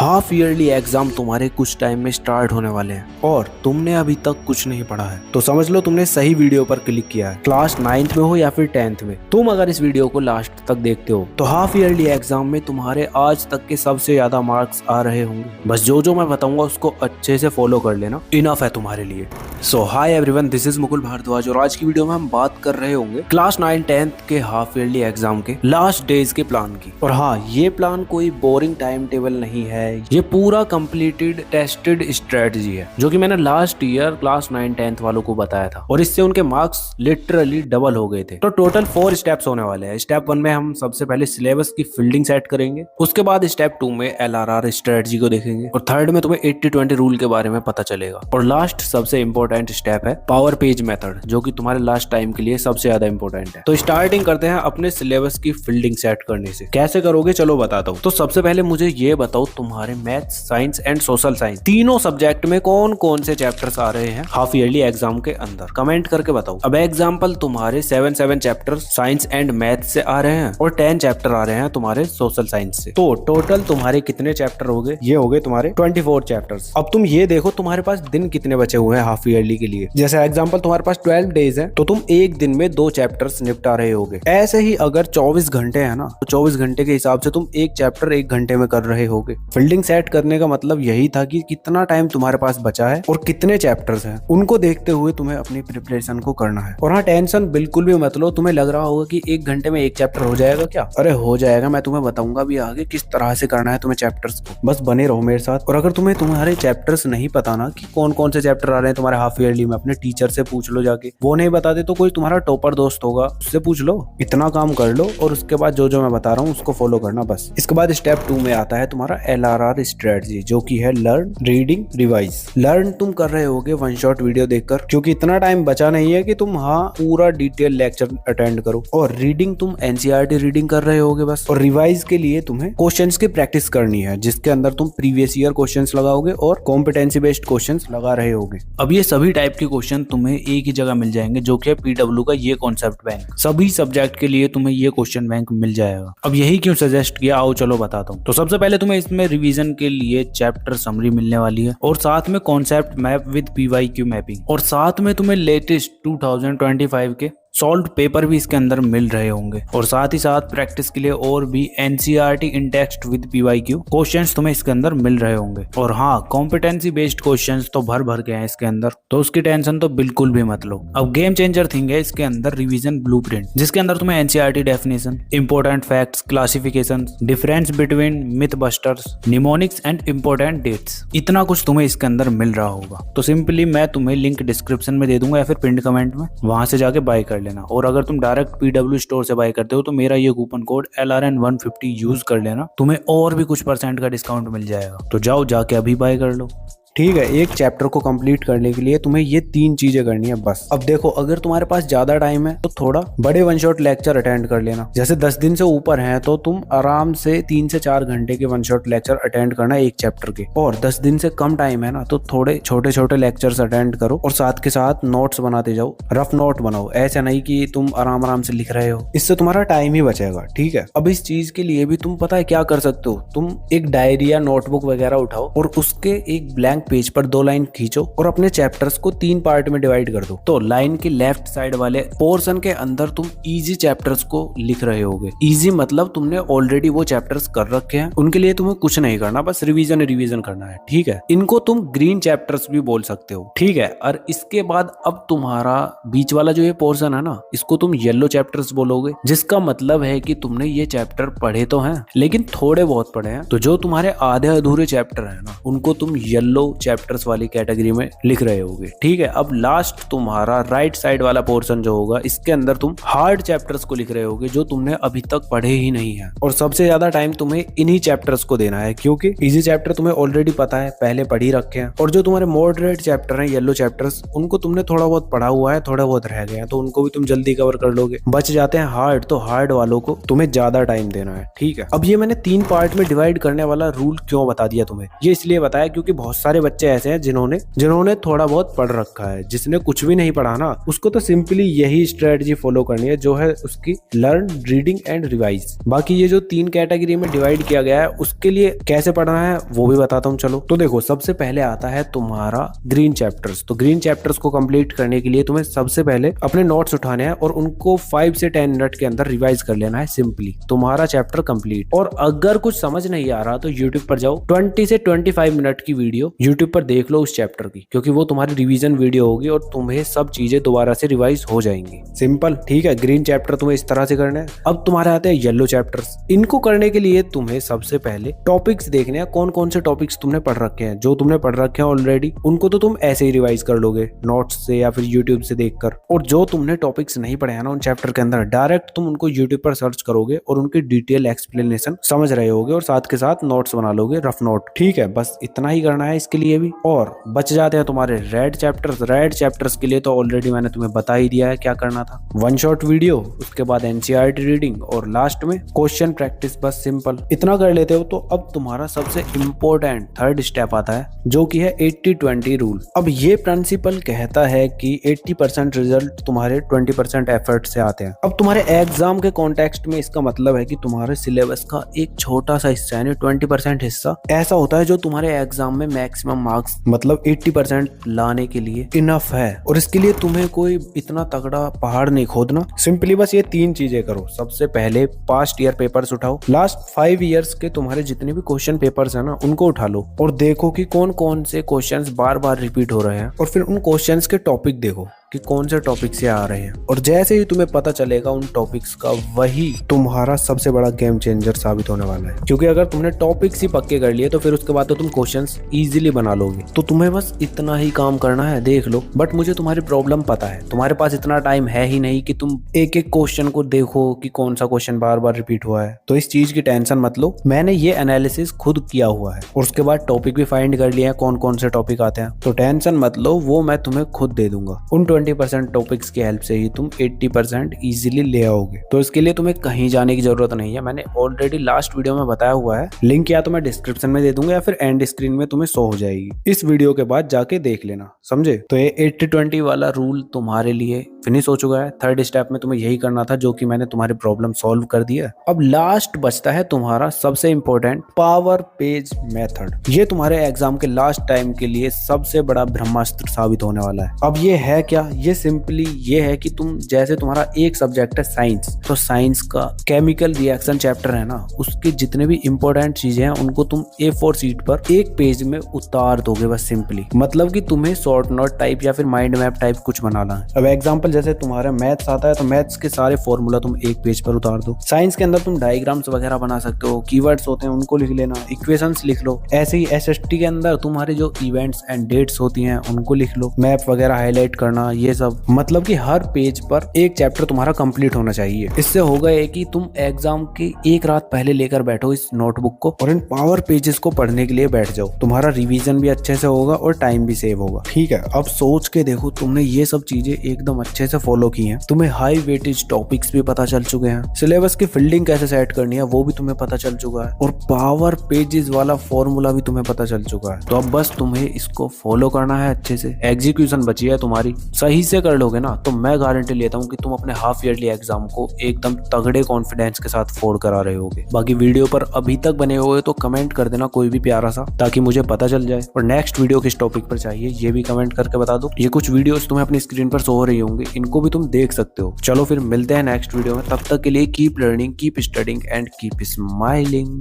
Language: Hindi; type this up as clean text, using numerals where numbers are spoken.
हाफ ईयरली एग्जाम तुम्हारे कुछ टाइम में स्टार्ट होने वाले हैं और तुमने अभी तक कुछ नहीं पढ़ा है तो समझ लो तुमने सही वीडियो पर क्लिक किया है। क्लास 9th में हो या फिर 10th में, तुम अगर इस वीडियो को लास्ट तक देखते हो तो हाफ ईयरली एग्जाम में तुम्हारे आज तक के सबसे ज्यादा मार्क्स आ रहे होंगे। बस जो मैं बताऊंगा उसको अच्छे से फॉलो कर लेना, इनफ है तुम्हारे लिए। So hi everyone, this is Mukul Bhardwaj और आज की वीडियो में हम बात कर रहे होंगे क्लास 9 10th के हाफ ईयरली एग्जाम के लास्ट डेज के प्लान की। और हाँ, ये प्लान कोई बोरिंग टाइम टेबल नहीं है, ये पूरा कंप्लीटेड टेस्टेड स्ट्रेटजी है जो कि मैंने लास्ट ईयर क्लास 9 10th वालों को बताया था और इससे उनके मार्क्स लिटरली डबल हो गए थे। तो टोटल 4 स्टेप्स होने वाले हैं। स्टेप 1 में हम सबसे पहले सिलेबस की फील्डिंग सेट करेंगे, उसके बाद स्टेप 2 में LRR स्ट्रेटजी को देखेंगे और थर्ड में तुम्हें 80-20 रूल के बारे में पता चलेगा। और लास्ट सबसे इंपॉर्टेंट स्टेप है पावर पेज मेथड, जो कि तुम्हारे लास्ट टाइम के लिए सबसे ज्यादा इंपॉर्टेंट है। तो स्टार्टिंग करते हैं अपने सिलेबस की फील्डिंग सेट करने से। कैसे करोगे चलो बताता हूँ। तो सबसे पहले मुझे ये बताओ, तुम्हारे maths, science and social science तीनों सब्जेक्ट में कौन कौन से चैप्टर्स आ रहे हैं हाफ ईयरली एग्जाम के अंदर, कमेंट करके बताओ। अब एग्जाम्पल तुम्हारे 7 चैप्टर साइंस एंड मैथ से आ रहे हैं और 10 चैप्टर आ रहे हैं तुम्हारे सोशल साइंस से। तो टोटल तुम्हारे कितने चैप्टर हो गए? ये हो गए तुम्हारे 24 चैप्टर्स। अब तुम ये देखो तुम्हारे पास दिन कितने बचे हुए हैं हाफ ईयरली के लिए। जैसे एग्जाम्पल तुम्हारे पास 12 डेज है तो तुम एक दिन में 2 चैप्टर्स निपटा रहे होगे। ऐसे ही अगर 24 घंटे है ना, तो 24 घंटे के हिसाब से तुम एक चैप्टर 1 घंटे में कर रहे होगे। फील्डिंग सेट करने का मतलब यही था कि कितना टाइम तुम्हारे पास बचा है और कितने चैप्टर्स हैं, उनको देखते हुए तुम्हें अपनी प्रिपरेशन को करना है। और हाँ, टेंशन बिल्कुल भी मत लो। तुम्हें लग रहा होगा कि 1 घंटे में एक चैप्टर हो जाएगा क्या? अरे हो जाएगा, मैं तुम्हें बताऊंगा भी आगे किस तरह से करना है तुम्हें चैप्टर्स को। बस बने रहो मेरे साथ। और अगर तुम्हें तुम्हारे चैप्टर्स नहीं पता ना कि कौन कौन से चैप्टर आ रहे हैं तुम्हारे हाफ ईयरली में, अपने टीचर से पूछ लो जाके। वो नहीं बता दे तो कोई तुम्हारा टॉपर दोस्त होगा, उससे पूछ लो। इतना काम कर लो और उसके बाद जो मैं बता रहा हूँ उसको फॉलो करना बस। इसके बाद स्टेप 2 में आता है तुम्हारा LRR स्ट्रेटजी, जो कि है लर्न, रीडिंग, रिवाइज। लर्न तुम कर रहे होगे 1 शॉट वीडियो देखकर, क्योंकि इतना टाइम बचा नहीं है कि तुम पूरा डिटेल लेक्चर अटेंड करो। और रीडिंग तुम NCERT रीडिंग कर रहे होगे बस। और रिवाइज के लिए तुम्हें क्वेश्चंस की प्रैक्टिस करनी है, जिसके अंदर तुम प्रीवियस ईयर क्वेश्चंस लगाओगे और कॉम्पिटेंसी बेस्ड क्वेश्चंस लगा रहे होगे। अब ये सभी टाइप के क्वेश्चन तुम्हें एक ही जगह मिल जाएंगे, जो कि है PW का ये कॉन्सेप्ट बैंक। सभी सब्जेक्ट के लिए तुम्हें ये क्वेश्चन बैंक मिल जाएगा। अब यही क्यों सजेस्ट किया, आओ चलो बताता हूँ। तो सबसे पहले तुम्हें इसमें रिवीजन के लिए चैप्टर समरी मिलने वाली है और साथ में concept map with PYQ mapping, और साथ में तुम्हें लेटेस्ट 2025 के सॉल्व पेपर भी इसके अंदर मिल रहे होंगे। और साथ ही साथ प्रैक्टिस के लिए और भी NCERT in text with PYQ questions तुम्हें इसके अंदर मिल रहे होंगे। और हाँ, कॉम्पिटेंसी बेस्ड क्वेश्चंस तो भर के हैं इसके अंदर, तो उसकी टेंशन तो बिल्कुल भी मत लो। अब गेम चेंजर थिंग है इसके अंदर रिवीजन ब्लूप्रिंट, जिसके अंदर तुम्हें NCERT definition, important facts, classification, difference between myth busters, mnemonics and important dates, इतना कुछ तुम्हें इसके अंदर मिल रहा होगा। तो सिंपली मैं तुम्हें लिंक डिस्क्रिप्शन में दे दूंगा या फिर पिंड कमेंट में, वहां से जाके बाय कर लेना। और अगर तुम डायरेक्ट PW स्टोर से बाय करते हो तो मेरा ये कूपन कोड LRN150 यूज कर लेना, तुम्हें और भी कुछ % का डिस्काउंट मिल जाएगा। तो जाओ जाके अभी बाय कर लो। ठीक है, एक चैप्टर को कंप्लीट करने के लिए तुम्हें ये 3 चीजें करनी है बस। अब देखो, अगर तुम्हारे पास ज्यादा टाइम है तो थोड़ा बड़े 1 शॉट लेक्चर अटेंड कर लेना। जैसे 10 दिन से ऊपर है तो तुम आराम से 3 से 4 घंटे के 1 शॉट लेक्चर अटेंड करना एक चैप्टर के। और 10 दिन से कम टाइम है ना तो थोड़े छोटे लेक्चर्स अटेंड करो और साथ के साथ नोट्स बनाते जाओ, रफ नोट बनाओ। ऐसा नहीं कि तुम आराम से लिख रहे हो, इससे तुम्हारा टाइम ही बचेगा। ठीक है, अब इस चीज के लिए भी तुम पता है क्या कर सकते हो, तुम एक डायरी या नोटबुक वगैरह उठाओ और उसके एक ब्लैंक पेज पर 2 लाइन खींचो और अपने चैप्टर्स को 3 पार्ट में डिवाइड कर दो। तो लाइन के लेफ्ट साइड वाले पोर्शन के अंदर तुम इजी चैप्टर्स को लिख रहे होगे। इजी मतलब तुमने ऑलरेडी वो चैप्टर्स कर रखे हैं, उनके लिए तुम्हें कुछ नहीं करना, बस रिवीजन करना है। ठीक है, इनको तुम ग्रीन चैप्टर्स भी बोल सकते हो। ठीक है, और इसके बाद अब तुम्हारा बीच वाला जो ये पोर्शन है ना, इसको तुम येलो चैप्टर्स बोलोगे, जिसका मतलब है कि तुमने ये चैप्टर पढ़े तो हैं लेकिन थोड़े बहुत पढ़े हैं। तो जो तुम्हारे आधे अधूरे चैप्टर है ना, उनको तुम येलो चैप्टर्स वाली कैटेगरी में लिख रहे होगे। ठीक है, अब लास्ट तुम्हारा राइट साइड वाला पोर्शन जो होगा, इसके अंदर तुम हार्ड चैप्टर्स को लिख रहे होगे जो तुमने अभी तक पढ़े ही नहीं है। और सबसे ज्यादा टाइम तुम्हें इन्हीं चैप्टर्स को देना है, क्योंकि इजी चैप्टर तुम्हें ऑलरेडी पता है, पहले पढ़ ही रखे हैं। और जो तुम्हारे मॉडरेट चैप्टर हैं, येलो चैप्टर्स, उनको तुमने थोड़ा बहुत पढ़ा हुआ है, थोड़ा बहुत रह गए हैं, तो उनको भी तुम जल्दी कवर कर लोगे। बच जाते हैं हार्ड, तो हार्ड वालों को तुम्हें ज्यादा टाइम देना है। ठीक है, अब ये मैंने 3 पार्ट में डिवाइड करने वाला रूल क्यों बता दिया तुम्हें, ये इसलिए बताया क्योंकि बहुत सारे सारे बच्चे ऐसे हैं जिन्होंने जिन्होंने थोड़ा बहुत पढ़ रखा है। जिसने कुछ भी नहीं पढ़ा ना, उसको तो सिंपली यही स्ट्रेटजी फॉलो करनी है, जो है उसकी लर्न, रीडिंग एंड रिवाइज। बाकी ये जो 3 कैटेगरी में डिवाइड किया गया है, उसके लिए कैसे पढ़ना है वो भी बताता हूँ। चलो तो देखो, सबसे पहले आता है तुम्हारा ग्रीन चैप्टर्स। तो ग्रीन चैप्टर्स को कंप्लीट करने के लिए तुम्हें सबसे पहले अपने नोट्स उठाने हैं और उनको 5 से 10 मिनट के अंदर रिवाइज कर लेना है। सिंपली तुम्हारा चैप्टर कंप्लीट। और अगर कुछ समझ नहीं आ रहा तो यूट्यूब पर जाओ, 20 से 25 मिनट की वीडियो यूट्यूब पर देख लो उस चैप्टर की, क्योंकि वो तुम्हारी रिवीजन वीडियो होगी और तुम्हें सब चीजें दोबारा से रिवाइज हो जाएंगी। सिंपल, ठीक है। ग्रीन चैप्टर तुम्हें इस तरह से करना है। अब तुम्हारे आते हैं येलो चैप्टर्स। इनको करने के लिए तुम्हें सबसे पहले टॉपिक्स देखने हैं, कौन कौन से टॉपिक्स तुमने पढ़ रखे हैं। जो तुमने पढ़ रखे हैं ऑलरेडी, उनको तो तुम ऐसे ही रिवाइज कर लोगे नोट्स से या फिर यूट्यूब से देखकर। और जो तुमने टॉपिक्स नहीं पढ़े हैं ना उन चैप्टर के अंदर, डायरेक्ट तुम उनको यूट्यूब पर सर्च करोगे और उनकी डिटेल एक्सप्लेनेशन समझ रहे होगे और साथ के साथ नोट्स बना लोगे, रफ नोट। ठीक है, बस इतना ही करना है इसके लिए भी। और बच जाते हैं तुम्हारे रेड चैप्टर्स। रेड चैप्टर्स के लिए तो ऑलरेडी मैंने तुम्हें बता ही दिया है क्या करना था। 1 शॉट वीडियो, उसके बाद एनसीईआरटी रीडिंग और लास्ट में क्वेश्चन प्रैक्टिस। बस सिंपल इतना कर लेते हो तो अब तुम्हारा सबसे इंपॉर्टेंट 3rd स्टेप आता है, जो कि है 80-20 रूल। अब ये प्रिंसिपल कहता है कि 80% रिजल्ट तुम्हारे 20% एफर्ट से आते हैं। अब तुम्हारे एग्जाम के कॉन्टेक्स्ट में इसका मतलब है कि तुम्हारे सिलेबस का एक छोटा सा हिस्सा यानी 20% हिस्सा ऐसा होता है जो तुम्हारे एग्जाम में मैक्सिमम मार्क्स मतलब 80% लाने के लिए इनफ है। और इसके लिए तुम्हें कोई इतना तगड़ा पहाड़ नहीं खोदना। सिंपली बस ये 3 चीजें करो। सबसे पहले पास्ट ईयर पेपर्स उठाओ, लास्ट 5 ईयर्स के तुम्हारे जितने भी क्वेश्चन पेपर्स है ना उनको उठा लो और देखो कि कौन कौन से क्वेश्चंस बार बार रिपीट हो रहे हैं। और फिर उन क्वेश्चंस के टॉपिक देखो कि कौन से टॉपिक से आ रहे हैं। और जैसे ही तुम्हें पता चलेगा उन टॉपिक्स का, वही तुम्हारा सबसे बड़ा गेम चेंजर साबित होने वाला है। क्योंकि अगर तुमने टॉपिक्स ही पक्के कर लिए तो फिर उसके बाद तो तुम क्वेश्चंस इजीली बना लोगे। तो तुम्हें बस इतना ही काम करना है, देख लो। बट मुझे तुम्हारी प्रॉब्लम पता है, तुम्हारे पास इतना टाइम है ही नहीं कि तुम एक एक क्वेश्चन को देखो कि कौन सा क्वेश्चन बार बार रिपीट हुआ है। तो इस चीज की टेंशन मत लो, मैंने ये एनालिसिस खुद किया हुआ है और उसके बाद टॉपिक भी फाइंड कर लिया है कौन कौन से टॉपिक आते हैं। तो टेंशन मत लो, वो मैं तुम्हें खुद दे दूंगा। उन 20% टॉपिक्स की हेल्प से ही तुम 80% इजीली ले आओगे। तो इसके लिए तुम्हें कहीं जाने की जरूरत नहीं है, मैंने ऑलरेडी लास्ट वीडियो में बताया हुआ है। लिंक या तो मैं डिस्क्रिप्शन में दे दूंगा या फिर एंड स्क्रीन में तुम्हें शो हो जाएगी। इस वीडियो के बाद जाके देख लेना, समझे। तो ये 80-20 वाला रूल तुम्हारे लिए फिनिश हो चुका है। 3rd स्टेप में तुम्हें यही करना था, जो कि मैंने तुम्हारी प्रॉब्लम सॉल्व कर दी है। अब लास्ट बचता है तुम्हारा सबसे इंपॉर्टेंट पावर पेज मेथड। ये तुम्हारे एग्जाम के लास्ट टाइम के लिए सबसे बड़ा ब्रह्मास्त्र साबित होने वाला है। अब ये है क्या? ये सिंपली ये है कि तुम जैसे तुम्हारा एक सब्जेक्ट है साइंस, तो साइंस का केमिकल रिएक्शन चैप्टर है ना, उसके जितने भी इंपॉर्टेंट चीजें हैं उनको तुम A4 शीट पर एक पेज में उतार दोगे। बस सिंपली मतलब कि तुम्हें शॉर्ट नोट टाइप या फिर माइंड मैप टाइप कुछ बनाना है। अब एग्जांपल जैसे तुम्हारा मैथ्स आता है तो मैथ्स के सारे फॉर्मूला तुम एक पेज पर उतार दो। साइंस के अंदर तुम डायग्राम्स वगैरह बना सकते हो, कीवर्ड्स होते हैं उनको लिख लेना, इक्वेशंस लिख लो। ऐसे ही SST के अंदर तुम्हारे जो इवेंट्स एंड डेट्स होती हैं उनको लिख लो, मैप वगैरह हाईलाइट करना, ये सब। मतलब कि हर पेज पर एक चैप्टर तुम्हारा कंप्लीट होना चाहिए। इससे होगा ये कि तुम एग्जाम की एक रात पहले लेकर बैठो इस नोटबुक को और इन पावर पेजेस को पढ़ने के लिए बैठ जाओ। तुम्हारा रिवीजन भी अच्छे से होगा और टाइम भी सेव होगा। ठीक है, अब सोच के देखो, तुमने ये सब चीजें एकदम अच्छे से फॉलो की हैं। तुम्हें हाई वेटेज टॉपिक्स भी पता चल चुके हैं, सिलेबस की फील्डिंग कैसे सेट करनी है वो भी तुम्हें पता चल चुका है, और पावर पेजेस वाला फॉर्मूला भी तुम्हें पता चल चुका है। तो अब बस तुम्हें इसको फॉलो करना है अच्छे से। एग्जीक्यूशन बची है तुम्हारी, सही से कर लोगे ना तो मैं गारंटी लेता हूँ कि तुम अपने हाफ ईयरली एग्जाम को एकदम तगड़े कॉन्फिडेंस के साथ फोड़ करा रहे होगे। बाकी वीडियो पर अभी तक बने हुए तो कमेंट कर देना कोई भी प्यारा सा, ताकि मुझे पता चल जाए। और नेक्स्ट वीडियो किस टॉपिक पर चाहिए ये भी कमेंट करके बता दो। ये कुछ वीडियोस तुम्हें अपनी स्क्रीन पर शो हो रही होंगी, इनको भी तुम देख सकते हो। चलो फिर मिलते हैं नेक्स्ट वीडियो में, तब तक के लिए keep learning, keep studying and keep smiling.